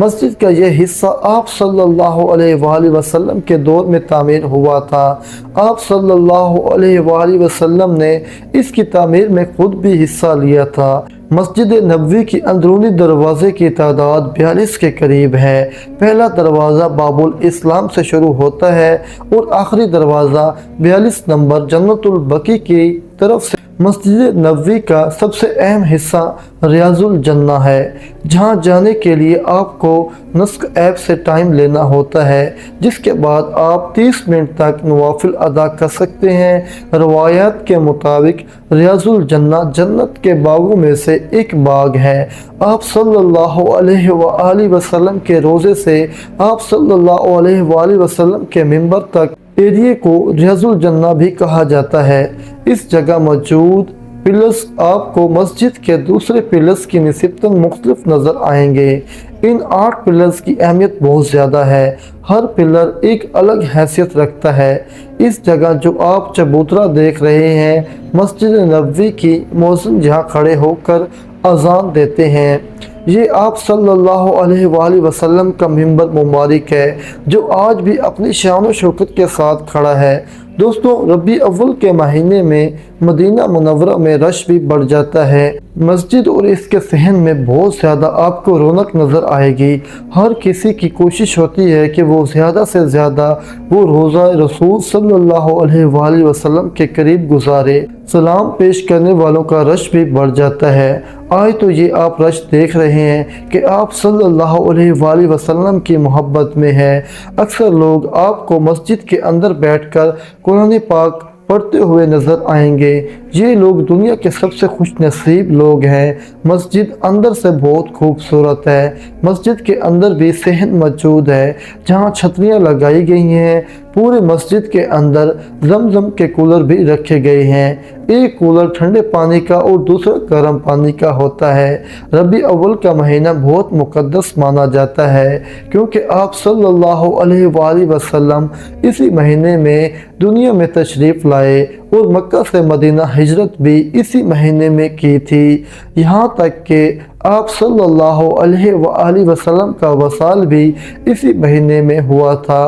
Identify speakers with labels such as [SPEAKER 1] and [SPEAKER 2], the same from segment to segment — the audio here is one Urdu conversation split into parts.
[SPEAKER 1] مسجد کا یہ حصہ آپ صلی اللہ علیہ وآلہ وسلم کے دور میں تعمیر ہوا تھا۔ آپ صلی اللہ علیہ وآلہ وسلم نے اس کی تعمیر میں خود بھی حصہ لیا تھا۔ مسجد نبوی کی اندرونی دروازے کی تعداد 42 کے قریب ہے۔ پہلا دروازہ باب الاسلام سے شروع ہوتا ہے اور آخری دروازہ 42 نمبر جنت البقیع کی طرف سے۔ مسجد نبوی کا سب سے اہم حصہ ریاض الجنہ ہے، جہاں جانے کے لیے آپ کو نسک ایپ سے ٹائم لینا ہوتا ہے، جس کے بعد آپ 30 منٹ تک نوافل ادا کر سکتے ہیں۔ روایات کے مطابق ریاض الجنہ جنت کے باغوں میں سے ایک باغ ہے۔ آپ صلی اللہ علیہ وآلہ وسلم کے روضے سے آپ صلی اللہ علیہ وآلہ وسلم کے منبر تک ایریے کو ریاض الجنہ بھی کہا جاتا ہے۔ اس جگہ موجود پلرز آپ کو مسجد کے دوسرے پلرز کی نسبتاً مختلف نظر آئیں گے۔ ان 8 پلرز کی اہمیت بہت زیادہ ہے۔ ہر پلر ایک الگ حیثیت رکھتا ہے۔ اس جگہ جو آپ چبوترا دیکھ رہے ہیں، مسجد نبوی کی مؤذن جہاں کھڑے ہو کر اذان دیتے ہیں، یہ آپ صلی اللہ علیہ وآلہ وسلم کا منبر مبارک ہے، جو آج بھی اپنی شان و شوکت کے ساتھ کھڑا ہے۔ دوستوں، ربیع اول کے مہینے میں مدینہ منورہ میں رش بھی بڑھ جاتا ہے۔ مسجد اور اس کے صحن میں بہت زیادہ آپ کو رونق نظر آئے گی۔ ہر کسی کی کوشش ہوتی ہے کہ وہ زیادہ سے زیادہ وہ روزہ رسول صلی اللہ علیہ وآلہ وسلم کے قریب گزارے۔ سلام پیش کرنے والوں کا رش بھی بڑھ جاتا ہے۔ آج تو یہ آپ رش دیکھ رہے ہیں کہ آپ صلی اللہ علیہ وآلہ وسلم کی محبت میں ہے۔ اکثر لوگ آپ کو مسجد کے اندر بیٹھ کر قرآن پاک پڑھتے ہوئے نظر آئیں گے۔ یہ لوگ دنیا کے سب سے خوش نصیب لوگ ہیں۔ مسجد اندر سے بہت خوبصورت ہے۔ مسجد کے اندر بھی صحن موجود ہے، جہاں چھتریاں لگائی گئی ہیں۔ پورے مسجد کے اندر زمزم کے کولر بھی رکھے گئے ہیں۔ ایک کولر ٹھنڈے پانی کا اور دوسرا گرم پانی کا ہوتا ہے۔ ربیع اول کا مہینہ بہت مقدس مانا جاتا ہے، کیونکہ آپ صلی اللہ علیہ وآلہ وسلم اسی مہینے میں دنیا میں تشریف لائے اور مکہ سے مدینہ ہجرت بھی اسی مہینے میں کی تھی۔ یہاں تک کہ آپ صلی اللہ علیہ وآلہ وسلم کا وصال بھی اسی مہینے میں ہوا تھا۔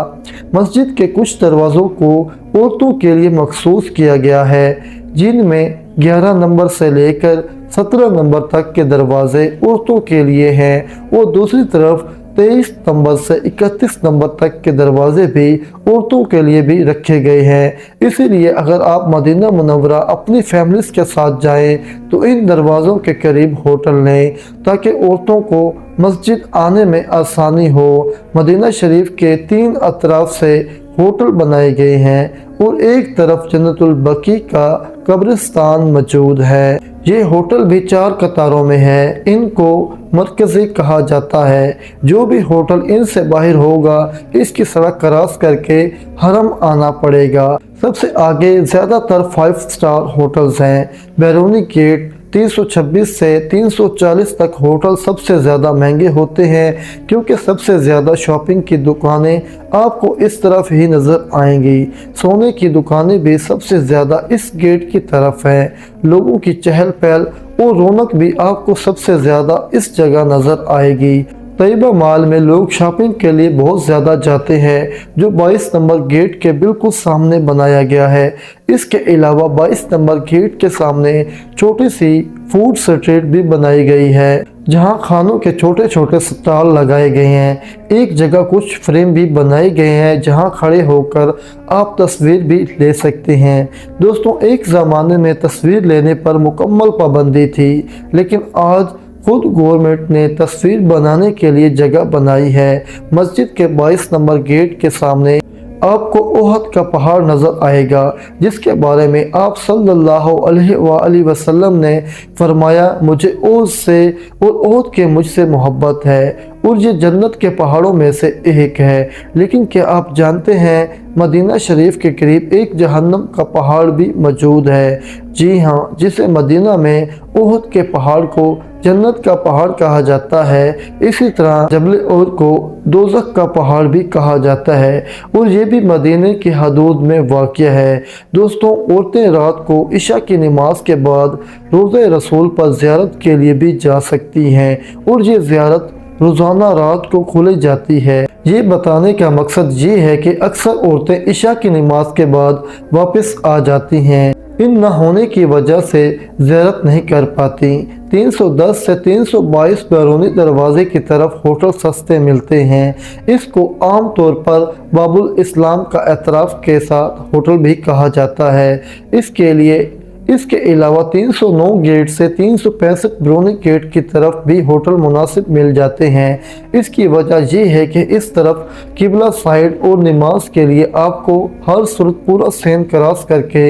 [SPEAKER 1] مسجد کے کچھ دروازوں کو عورتوں کے لیے مخصوص کیا گیا ہے، جن میں 11 نمبر سے لے کر 17 نمبر تک کے دروازے عورتوں کے لیے ہیں، اور دوسری طرف 23 نمبر سے 31 نمبر تک کے دروازے بھی عورتوں کے لیے بھی رکھے گئے ہیں۔ اسی لیے اگر آپ مدینہ منورہ اپنی فیملیز کے ساتھ جائیں تو ان دروازوں کے قریب ہوٹل لیں، تاکہ عورتوں کو مسجد آنے میں آسانی ہو۔ مدینہ شریف کے 3 اطراف سے ہوٹل بنائے گئے ہیں اور ایک طرف جنت البقیع کا قبرستان موجود ہے۔ یہ ہوٹل بھی 4 قطاروں میں ہے۔ ان کو مرکزی کہا جاتا ہے۔ جو بھی ہوٹل ان سے باہر ہوگا، اس کی سڑک کراس کر کے حرم آنا پڑے گا۔ سب سے آگے زیادہ تر 5 سٹار ہوٹلز ہیں۔ بیرونی گیٹ 326 سے 340 تک ہوٹل سب سے زیادہ مہنگے ہوتے ہیں، کیونکہ سب سے زیادہ شاپنگ کی دکانیں آپ کو اس طرف ہی نظر آئیں گی۔ سونے کی دکانیں بھی سب سے زیادہ اس گیٹ کی طرف ہیں۔ لوگوں کی چہل پہل اور رونق بھی آپ کو سب سے زیادہ اس جگہ نظر آئے گی۔ طیبہ مال میں لوگ شاپنگ کے لیے بہت زیادہ جاتے ہیں، جو 22 نمبر گیٹ کے بالکل سامنے بنایا گیا ہے۔ اس کے علاوہ 22 نمبر گیٹ کے سامنے چھوٹی سی فوڈ سٹریٹ بھی بنائی گئی ہے، جہاں کھانوں کے چھوٹے چھوٹے سٹال لگائے گئے ہیں۔ ایک جگہ کچھ فریم بھی بنائے گئے ہیں، جہاں کھڑے ہو کر آپ تصویر بھی لے سکتے ہیں۔ دوستوں، ایک زمانے میں تصویر لینے پر مکمل پابندی تھی، لیکن آج خود گورنمنٹ نے تصویر بنانے کے لیے جگہ بنائی ہے۔ مسجد کے 22 نمبر گیٹ کے سامنے آپ کو احد کا پہاڑ نظر آئے گا، جس کے بارے میں آپ صلی اللہ علیہ وآلہ وسلم نے فرمایا، مجھے احد سے اور احد کے مجھ سے محبت ہے، اور یہ جنت کے پہاڑوں میں سے ایک ہے۔ لیکن کیا آپ جانتے ہیں، مدینہ شریف کے قریب ایک جہنم کا پہاڑ بھی موجود ہے؟ جی ہاں، جسے مدینہ میں احد کے پہاڑ کو جنت کا پہاڑ کہا جاتا ہے، اسی طرح جبل احد کو دوزخ کا پہاڑ بھی کہا جاتا ہے، اور یہ بھی مدینہ کی حدود میں واقع ہے۔ دوستوں، عورتیں رات کو عشاء کی نماز کے بعد روضہ رسول پر زیارت کے لیے بھی جا سکتی ہیں، اور یہ زیارت روزانہ رات کو کھولی جاتی ہے۔ یہ بتانے کا مقصد یہ ہے کہ اکثر عورتیں عشاء کی نماز کے بعد واپس آ جاتی ہیں۔ ان نہ ہونے کی وجہ سے زیارت نہیں کر پاتی۔ 310 سے 322 بیرونی دروازے کی طرف ہوٹل سستے ملتے ہیں۔ اس کو عام طور پر باب الاسلام کا اعتراف کے ساتھ ہوٹل بھی کہا جاتا ہے۔ اس کے علاوہ 309 گیٹ سے 365 بیرونی گیٹ کی طرف بھی ہوٹل مناسب مل جاتے ہیں۔ اس کی وجہ یہ ہے کہ اس طرف قبلہ سائیڈ اور نماز کے لیے آپ کو ہر صورت پورا سین کراس کر کے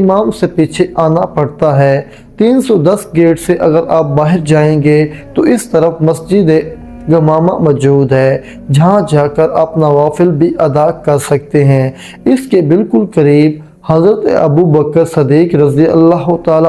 [SPEAKER 1] امام سے پیچھے آنا پڑتا ہے۔ 310 گیٹ سے اگر آپ باہر جائیں گے تو اس طرف مسجد گمامہ موجود ہے، جہاں جا کر آپ نوافل بھی ادا کر سکتے ہیں۔ اس کے بالکل قریب حضرت ابو بکر صدیق رضی اللہ تعالی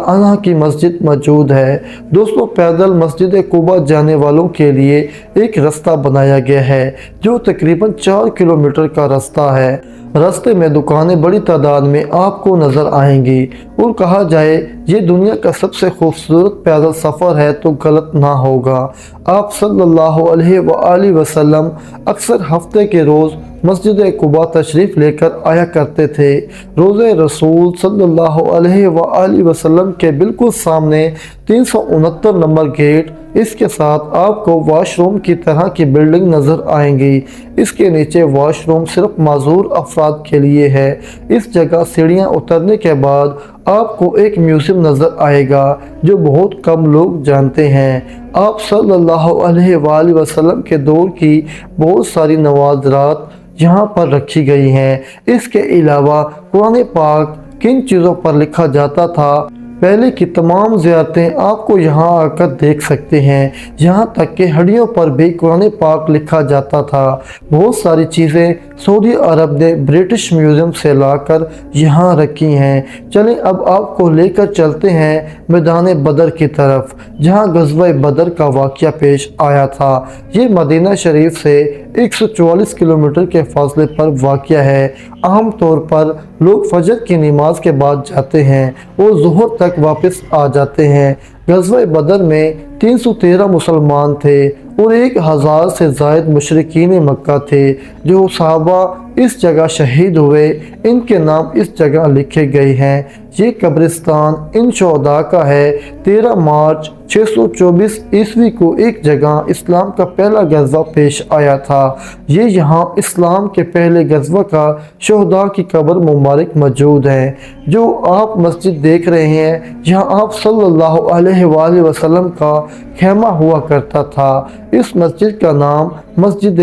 [SPEAKER 1] عنہ کی مسجد موجود ہے۔ دوستو، پیدل مسجد قباء جانے والوں کے لیے ایک رستہ بنایا گیا ہے جو تقریباً 4 کلومیٹر کا رستہ ہے۔ راستے میں دکانیں بڑی تعداد میں آپ کو نظر آئیں گی، اور کہا جائے یہ دنیا کا سب سے خوبصورت پیدل سفر ہے تو غلط نہ ہوگا۔ آپ صلی اللہ علیہ وآلہ وسلم اکثر ہفتے کے روز مسجد قباء تشریف لے کر آیا کرتے تھے۔ روضہ رسول صلی اللہ علیہ وآلہ وسلم کے بالکل سامنے 369 نمبر گیٹ، اس کے ساتھ آپ کو واش روم کی طرح کی بلڈنگ نظر آئیں گی۔ اس کے نیچے واش روم صرف معذور افراد کے لیے ہے۔ اس جگہ سیڑھیاں اترنے کے بعد آپ کو ایک میوزیم نظر آئے گا جو بہت کم لوگ جانتے ہیں۔ آپ صلی اللہ علیہ وآلہ وسلم کے دور کی بہت ساری نوادرات یہاں پر رکھی گئی ہیں۔ اس کے علاوہ قرآن پاک کن چیزوں پر لکھا جاتا تھا، پہلے کی تمام زیارتیں آپ کو یہاں آ کر دیکھ سکتے ہیں، یہاں تک کہ ہڈیوں پر بھی قرآن پاک لکھا جاتا تھا۔ بہت ساری چیزیں سعودی عرب نے برٹش میوزیم سے لا کر یہاں رکھی ہیں۔ چلیں اب آپ کو لے کر چلتے ہیں میدان بدر کی طرف، جہاں غزوہ بدر کا واقعہ پیش آیا تھا۔ یہ مدینہ شریف سے 144 کلومیٹر کے فاصلے پر واقع ہے۔ عام طور پر لوگ فجر کی نماز کے بعد جاتے ہیں اور ظہر تک واپس آ جاتے ہیں۔ غزوہ بدر میں 313 مسلمان تھے اور 1000 سے زائد مشرکین مکہ تھے جو صحابہ اس جگہ شہید ہوئے۔ ان کے نام اس جگہ لکھے گئے ہیں۔ یہ قبرستان ان شہداء کا ہے۔ 13 مارچ 624 عیسوی کو ایک جگہ اسلام کا پہلا غزوہ پیش آیا تھا۔ یہ یہاں اسلام کے پہلے غزوہ کا شہداء کی قبر مبارک موجود ہے۔ جو آپ مسجد دیکھ رہے ہیں، یہاں آپ صلی اللہ علیہ وآلہ وسلم کا خیمہ ہوا کرتا تھا۔ اس مسجد کا نام مسجد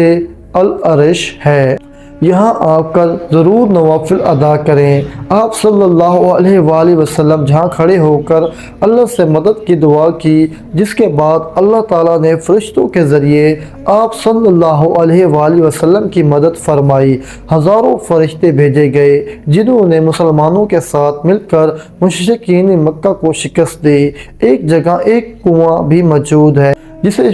[SPEAKER 1] العرش ہے۔ یہاں آ کر ضرور نوافل ادا کریں۔ آپ صلی اللہ علیہ وآلہ وسلم جہاں کھڑے ہو کر اللہ سے مدد کی دعا کی، جس کے بعد اللہ تعالیٰ نے فرشتوں کے ذریعے آپ صلی اللہ علیہ وآلہ وسلم کی مدد فرمائی۔ ہزاروں فرشتے بھیجے گئے جنہوں نے مسلمانوں کے ساتھ مل کر مشرکین مکہ کو شکست دی۔ ایک جگہ ایک کنواں بھی موجود ہے جسے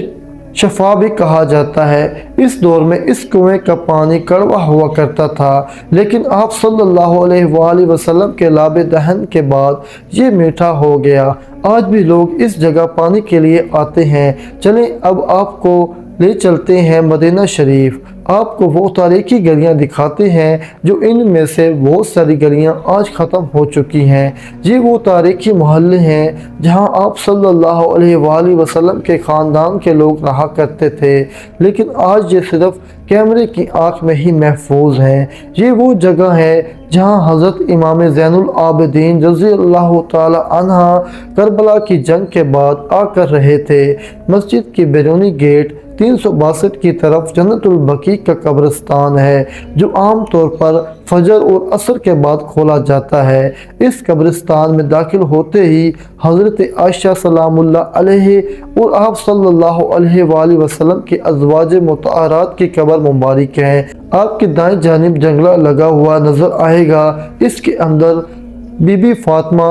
[SPEAKER 1] شفا بھی کہا جاتا ہے۔ اس دور میں اس کنویں کا پانی کڑوا ہوا کرتا تھا، لیکن آپ صلی اللہ علیہ وآلہ وسلم کے لاب دہن کے بعد یہ میٹھا ہو گیا۔ آج بھی لوگ اس جگہ پانی کے لیے آتے ہیں۔ چلیں اب آپ کو لے چلتے ہیں مدینہ شریف۔ آپ کو وہ تاریخی گلیاں دکھاتے ہیں جو ان میں سے بہت ساری گلیاں آج ختم ہو چکی ہیں۔ یہ وہ تاریخی محلے ہیں جہاں آپ صلی اللہ علیہ وآلہ وسلم کے خاندان کے لوگ رہا کرتے تھے، لیکن آج یہ صرف کیمرے کی آنکھ میں ہی محفوظ ہیں۔ یہ وہ جگہ ہے جہاں حضرت امام زین العابدین رضی اللہ تعالی عنہ کربلا کی جنگ کے بعد آ کر رہے تھے۔ مسجد کی بیرونی گیٹ 362 کی طرف جنت البقیع کا قبرستان ہے جو عام طور پر فجر اور عصر کے بعد کھولا جاتا ہے۔ اس قبرستان میں داخل ہوتے ہی حضرت عائشہ سلام اللہ علیہ اور آپ صلی اللہ علیہ وآلہ وسلم کی ازواج مطہرات کی قبر مبارک ہے۔ آپ کی دائیں جانب جنگلہ لگا ہوا نظر آئے گا۔ اس کے اندر بی بی فاطمہ،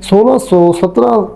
[SPEAKER 1] 1617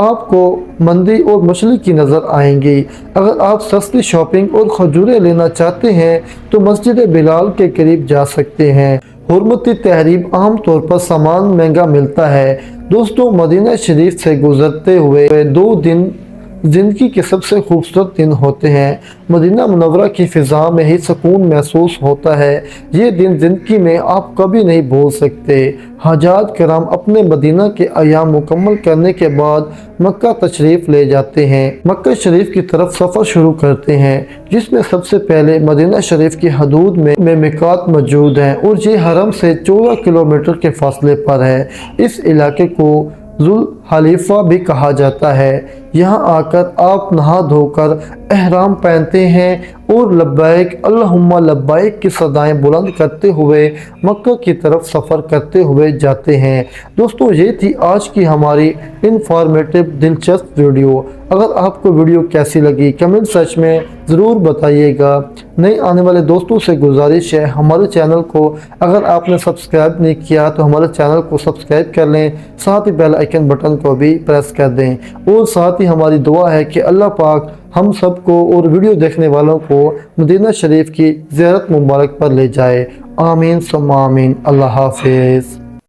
[SPEAKER 1] آپ کو مندی اور مچھلی کی نظر آئیں گی۔ اگر آپ سستی شاپنگ اور کھجوریں لینا چاہتے ہیں تو مسجد بلال کے قریب جا سکتے ہیں۔ حرمتی تحریم عام طور پر سامان مہنگا ملتا ہے۔ دوستو، مدینہ شریف سے گزرتے ہوئے 2 دن زندگی کے سب سے خوبصورت دن ہوتے ہیں۔ مدینہ منورہ کی فضا میں ہی سکون محسوس ہوتا ہے۔ یہ دن زندگی میں آپ کبھی نہیں بھول سکتے۔ حجاج کرام اپنے مدینہ کے ایام مکمل کرنے کے بعد مکہ تشریف لے جاتے ہیں۔ مکہ شریف کی طرف سفر شروع کرتے ہیں، جس میں سب سے پہلے مدینہ شریف کی حدود میں میقات موجود ہیں اور یہ حرم سے 14 کلومیٹر کے فاصلے پر ہے۔ اس علاقے کو ذوالحلیفہ بھی کہا جاتا ہے۔ یہاں آ کر آپ نہا دھو کر احرام پہنتے ہیں اور لبیک اللہم لبیک کی صدائیں بلند کرتے ہوئے مکہ کی طرف سفر کرتے ہوئے جاتے ہیں۔ دوستو، یہ تھی آج کی ہماری انفارمیٹیو دلچسپ ویڈیو۔ اگر آپ کو ویڈیو کیسی لگی کمنٹ سیکشن میں ضرور بتائیے گا۔ نئے آنے والے دوستوں سے گزارش ہے، ہمارے چینل کو اگر آپ نے سبسکرائب نہیں کیا تو ہمارے چینل کو سبسکرائب کر لیں، ساتھ ہی بیل آئیکن بٹن کو بھی پریس کر دیں، اور ساتھ ہی ہماری دعا ہے کہ اللہ پاک ہم سب کو اور ویڈیو دیکھنے والوں کو مدینہ شریف کی زیارت مبارک پر لے جائے۔ آمین ثم آمین۔ اللہ حافظ۔